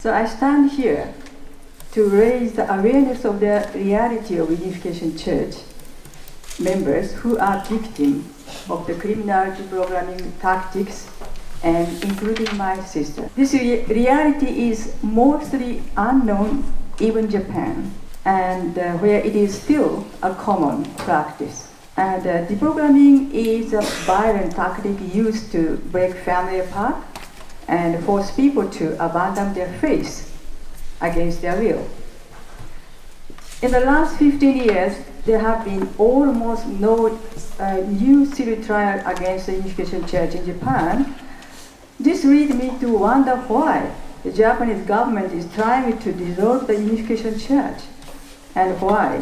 So I stand here to raise the awareness of the reality of Unification Church members who are victims of the criminal deprogramming tactics, and including my sister. This reality is mostly unknown even in Japan, and where it is still a common practice. And deprogramming is a violent tactic used to break family apart and force people to abandon their faith against their will. In the last 15 years, there have been almost no new civil trial against the Unification Church in Japan. This leads me to wonder why the Japanese government is trying to dissolve the Unification Church, and why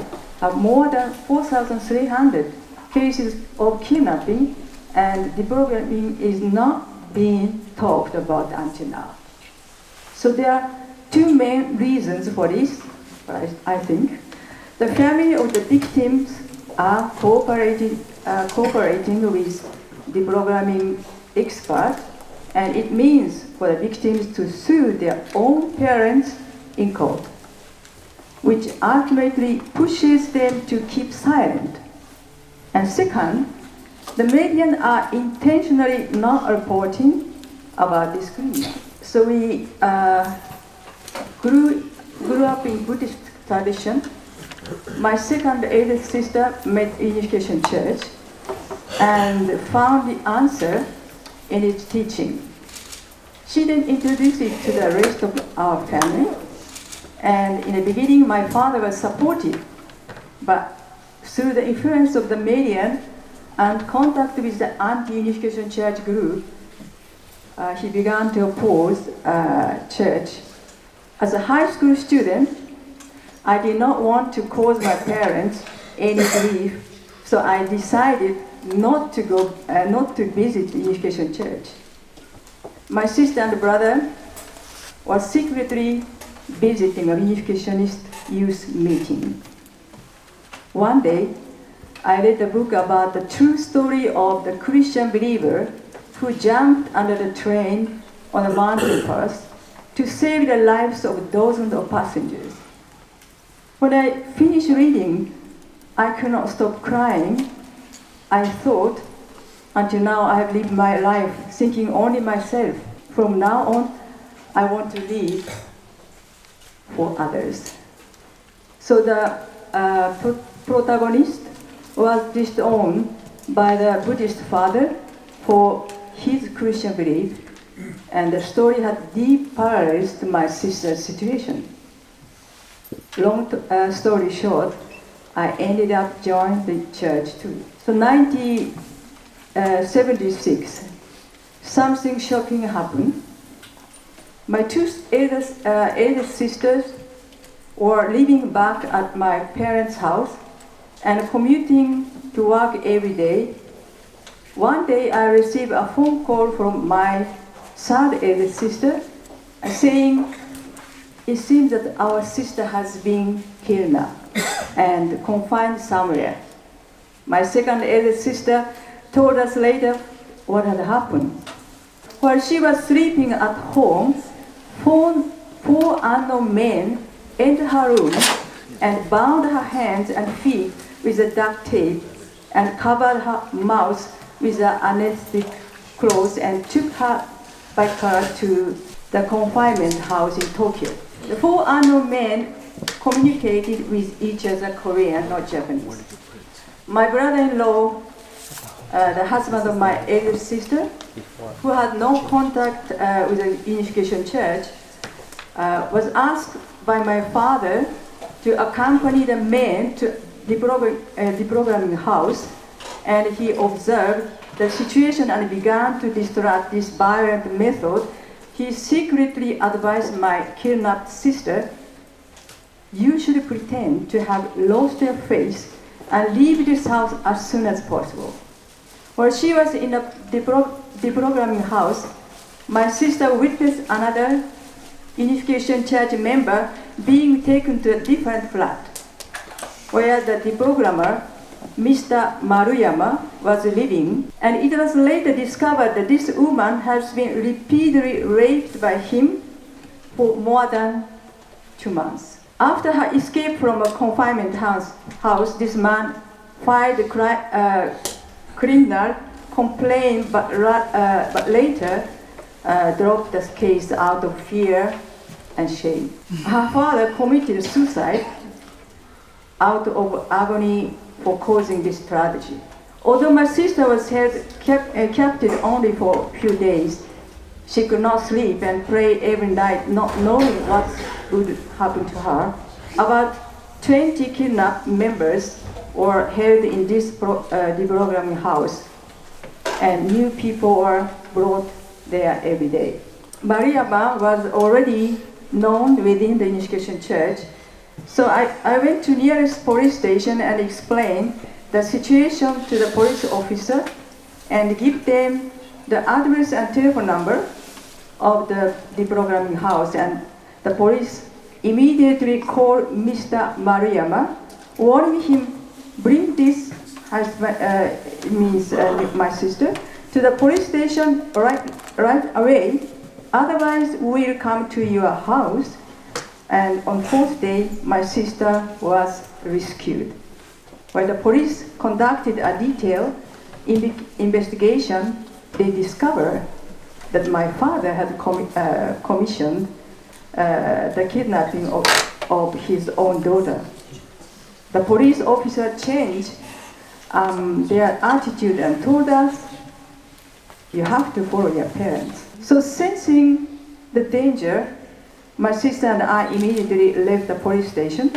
more than 4,300 cases of kidnapping and deprogramming is not being talked about until now. So there are two main reasons for this, I think. The family of the victims are cooperating with deprogramming experts, and it means for the victims to sue their own parents in court, which ultimately pushes them to keep silent. And second, the media are intentionally not reporting about this criminal. So we grew up in Buddhist tradition. My second eldest sister met Unification Church and found the answer in its teaching. She then introduced it to the rest of our family. And in the beginning, my father was supportive, but through the influence of the media and contact with the anti-Unification Church group, he began to oppose church. As a high school student, I did not want to cause my parents any grief, so I decided not to visit the Unification Church. My sister and brother were secretly visiting a Unificationist youth meeting. One day, I read a book about the true story of the Christian believer who jumped under the train on a mountain pass to save the lives of dozens of passengers. When I finished reading, I could not stop crying. I thought, until now I have lived my life thinking only myself. From now on, I want to live for others. So the protagonist was disowned by the Buddhist father for his Christian belief, and the story had deep parallels to my sister's situation. Long story short, I ended up joining the church too. So 1976, something shocking happened. My two eldest sisters were living back at my parents' house and commuting to work every day. One day I received a phone call from my third eldest sister saying, "It seems that our sister has been kidnapped and confined somewhere." My second eldest sister told us later what had happened. While she was sleeping at home, four unknown men entered her room and bound her hands and feet with a duct tape and covered her mouth with an anesthetic cloth and took her by car to the confinement house in Tokyo. The four unknown men communicated with each other Korean, not Japanese. My brother-in-law, the husband of my eldest sister, who had no contact with the Unification Church, was asked by my father to accompany the men to the deprogramming house, and he observed the situation and began to distrust this violent method. He secretly advised my kidnapped sister, "You should pretend to have lost your faith and leave this house as soon as possible." While she was in the deprogramming house, my sister witnessed another Unification Church member being taken to a different flat, where the deprogrammer, Mr. Maruyama, was living, and it was later discovered that this woman has been repeatedly raped by him for more than 2 months. After her escape from a confinement house, this man filed a criminal complaint, but later dropped the case out of fear and shame. Her father committed suicide out of agony for causing this tragedy. Although my sister was captured only for a few days, she could not sleep and pray every night, not knowing what would happen to her. About 20 kidnapped members were held in this deprogramming house, and new people were brought there every day. Mariama was already known within the Unification Church, so I went to nearest police station and explained the situation to the police officer and give them the address and telephone number of the deprogramming house, and the police immediately called Mr. Mariama, warning him, bring this husband, my sister, to the police station right away, otherwise we'll come to your house. And on 4th day, my sister was rescued. When the police conducted a detailed investigation, they discovered that my father had commissioned the kidnapping of his own daughter. The police officer changed their attitude and told us, you have to follow your parents. So sensing the danger, my sister and I immediately left the police station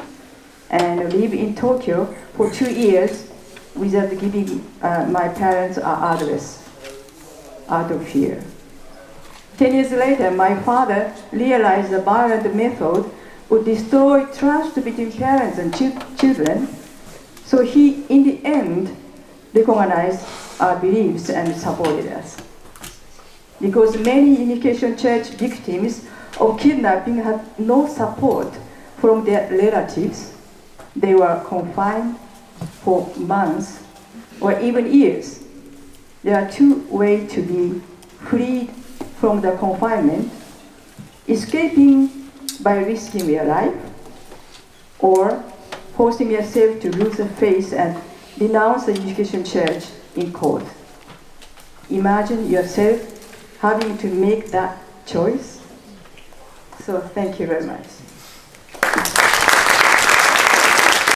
and lived in Tokyo for 2 years without giving my parents our address, out of fear. 10 years later, my father realized the violent method would destroy trust between parents and children, so he, in the end, recognized our beliefs and supported us. Because many Unification Church victims of kidnapping had no support from their relatives, they were confined for months or even years. There are 2 ways to be freed from the confinement: escaping by risking your life, or forcing yourself to lose faith and denounce the Unification Church in court. Imagine yourself having to make that choice. So thank you very much.